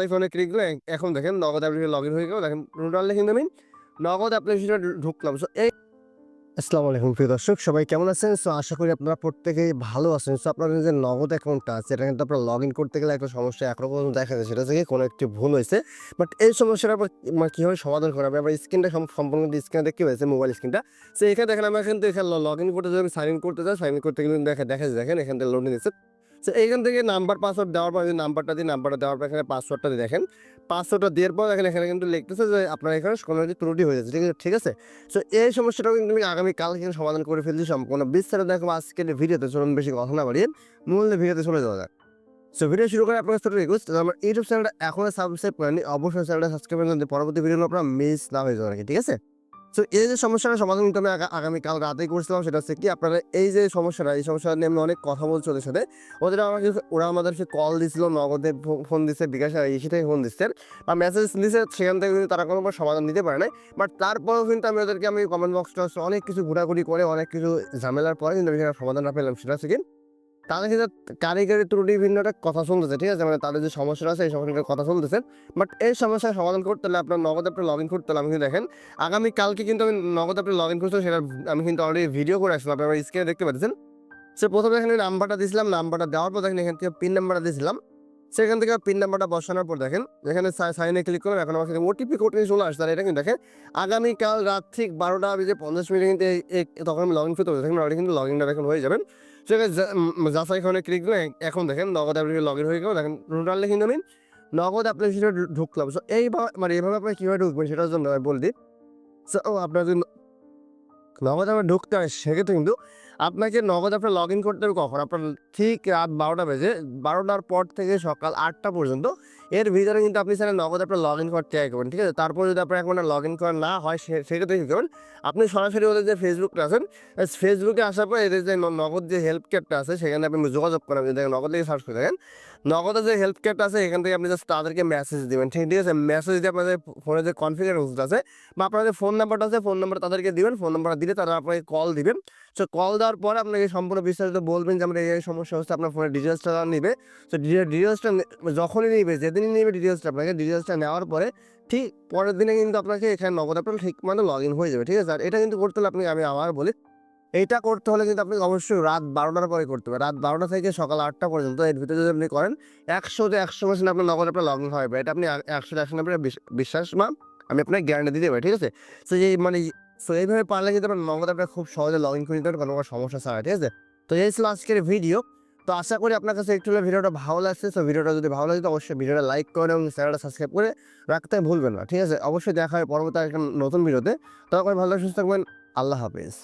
আইকনে ক্লিক করে এখন দেখেন নগদ অ্যাপ্লিকেশন লগ ইন হয়ে গেল। দেখেন টোটালি কিন্তু আমি নগদ অ্যাপ্লিকেশনে ঢুকলাম। সো এই আসসালামু আলাইকুম প্রিয় দর্শক, সবাই কেমন আছেন? সো আশা করি আপনারা প্রত্যেকেই ভালো আছেন। সো আপনাদের যে নগদ অ্যাকাউন্টটা আছে এটা কিন্তু আপনারা লগ ইন করতে গেলে একটা সমস্যা একরকম দেখা যায়, সেটা থেকে কোনো একটি ভুল হয়েছে। বাট এই সমস্যাটা কীভাবে সমাধান করা হবে? আমার স্ক্রিনটা সম্পূর্ণ স্ক্রিনে দেখতে পেয়েছে, মোবাইল স্ক্রিনটা। সো এখানে দেখেন আমরা কিন্তু এখানে লগ ইন করতে যদি সাইন ইন করতে চাই, সাইন ইন করতে গেলে দেখা যায় দেখেন এখান থেকে লোডিং দিচ্ছে। সো এইখান থেকে নাম্বার পাসওয়ার্ড দেওয়ার পর নাম্বারটা দিই, নাম্বারটা দেওয়ার পর এখানে পাসওয়ার্ডটা দিয়ে দেখেন। পাসওয়ার্ডটা দেওয়ার পর দেখেন এখানে কিন্তু লিখতেছে যে আপনার এখানে কোনো ত্রুটি হয়ে যাচ্ছে, ঠিক আছে? সো এই সমস্যাটাও কিন্তু আমি আগামীকাল কিন্তু সমাধান করে ফেলছি সম্পূর্ণ বিস্তারিত দেখো আজকের ভিডিওতে। চলুন বেশি কথা না বাড়িয়ে মূল ভিডিওতে চলে যাওয়া যাক। সো ভিডিও শুরু করে আপনার ছোট রিকোয়েস্ট, আমার ইউটিউব চ্যানেলটা এখনো সাবস্ক্রাইব করেনি, অবশ্যই চ্যানেলটা সাবস্ক্রাইব করে পরবর্তী ভিডিও আপনারা মিস না হয়ে যাওয়ার, ঠিক আছে? সো এই যে সমস্যাটার সমাধান কিন্তু আমি আগামীকাল রাতেই করছিলাম। সেটা হচ্ছে কি, আপনারা এই যে সমস্যাটা, এই সমস্যাটা নিয়ে আমি অনেক কথা বলছি ওদের সাথে। ওরা আমাদেরকে কল দিছিল, নগদে ফোন দিচ্ছে, বিকাশ ইসি থেকে ফোন দিচ্ছে বা মেসেজ দিচ্ছে, সেখান থেকে কিন্তু তারা কোনো সমাধান দিতে পারে নাই। বাট তারপরেও কিন্তু আমি কমেন্ট বক্সটা অনেক কিছু ঘোরাঘুরি করে অনেক কিছু ঝামেলার পরে কিন্তু আমি সমাধানটা পেলাম। সেটা হচ্ছে কি, তাদের কিন্তু কারিগরি ত্রুটি ভিন্ন একটা কথা চলতেছে, ঠিক আছে? মানে তাদের যে সমস্যাটা আছে এই সমস্যাটার কথা চলতেছে। বাট এই সমস্যার সমাধান করতে হলে আপনার নগদ অ্যাপে লগ ইন করতে হলে আমি কিন্তু দেখেন আগামীকালকে কিন্তু আমি নগদ অ্যাপে লগ ইন করছিলাম, সেটা আমি কিন্তু অলরেডি ভিডিও করে আসলাম, আপনারা স্ক্রিনে দেখতে পাচ্ছেন। সে প্রথমে এখানে নাম্বারটা দিয়েছিলাম, নাম্বারটা দেওয়ার পর দেখেন এখান থেকে পিন নাম্বারটা দিয়েছিলাম। সেখান থেকে পিন নাম্বারটা বসানোর পর দেখেন এখানে সাইনে ক্লিক করলাম। এখন আমার কাছে ওটিপি কোড নিয়ে চলে আসছে। আর এটা কিন্তু দেখেন আগামীকাল রাত ঠিক 12:50 কিন্তু তখন আমি লগ ইন করতে পারবো। দেখেন অলরেডি কিন্তু লগ ইনটা এখন হয়ে যাবেন। সেখানে যাচাইখানে ক্লিক করে এখন দেখেন নগদ অ্যাপ্লিকেশন লগ ইন হয়ে গেল। দেখেন টোটালি কিন্তু আমি নগদ অ্যাপ্লিকেশনে ঢুকলাম। সো এইভাবে আপনি কীভাবে ঢুকবেন সেটার জন্য আমি বলে দিই। সো আপনার যদি নগদ অ্যাপে ঢুকতে হয় সেক্ষেত্রে কিন্তু আপনাকে নগদ অ্যাপে লগ ইন করতে হবে কখন? আপনার ঠিক রাত 12টা বেজে 12টার পর থেকে সকাল 8টা পর্যন্ত এর ভিতরে কিন্তু আপনি চাইলে নগদ অ্যাপে লগ ইন করতে ট্রাই করবেন, ঠিক আছে? তারপর যদি আপনার এখন লগ ইন করা না হয় সেক্ষেত্রে কী করবেন, আপনি সরাসরি ওদের যে ফেসবুকটা আছেন, ফেসবুকে আসার পর এদের যে নগদ যে হেল্প কেয়ারটা আছে সেখানে আপনি যোগাযোগ করেন। দেখেন নগদ থেকে সার্চ করে দেখেন নগদের যে হেল্প কেয়ারটা আছে এখান থেকে আপনি জাস্ট তাদেরকে মেসেজ দেবেন, ঠিক আছে? মেসেজ দিয়ে আপনাদের ফোনে যে কনফিগারেশনটা আছে বা আপনাদের ফোন নাম্বারটা আছে, ফোন নাম্বার তাদেরকে দিবেন। ফোন নাম্বারটা দিলে তারা আপনাকে কল দিবেন। সো কল দেওয়ার পরে আপনাকে সম্পূর্ণ বিস্তারিত বলবেন যে আমরা এই সমস্যা হচ্ছে, আপনার ফোনের ডিটেলসটা নিবে। সো ডিটেলসটা যখনই নিবে, যেদিনই নিবে ডিটেলসটা নেওয়ার পরে ঠিক পরের দিনে কিন্তু আপনাকে এখানে নগদ আপনার ঠিক মানে লগ ইন হয়ে যাবে, ঠিক আছে? আর এটা কিন্তু করতে হলে আমি আবার বলি, এইটা করতে হলে কিন্তু আপনি অবশ্যই রাত 12টার পরে করতে হবে। রাত 12টা থেকে সকাল 8টা পর্যন্ত এর ভিতরে যদি আপনি করেন 100% আপনার নগদ আপনার লগ ইন হবে। এটা আপনি 100% আপনার বিশ্বাস বা আমি আপনাকে গ্যারান্টি দিতে পারি, ঠিক আছে? সো এইভাবে পারলে কিন্তু আপনার নগদ আপনার খুব সহজে লগ ইন করে নিতে পারেন কোনো সমস্যা ছাড়া, ঠিক আছে? তো এই ছিল আজকের ভিডিও। তো আশা করি আপনার কাছে একটু হলে ভিডিওটা ভালো লাগছে। সো ভিডিওটা যদি ভালো লাগে তো অবশ্যই ভিডিওটা লাইক করেন এবং চ্যানেলটা সাবস্ক্রাইব করে রাখতে ভুলবেন না, ঠিক আছে? অবশ্যই দেখা হয় পরবর্তী একটা নতুন ভিডিওতে। ততক্ষণ ভালো সুস্থ থাকবেন। আল্লাহ হাফেজ।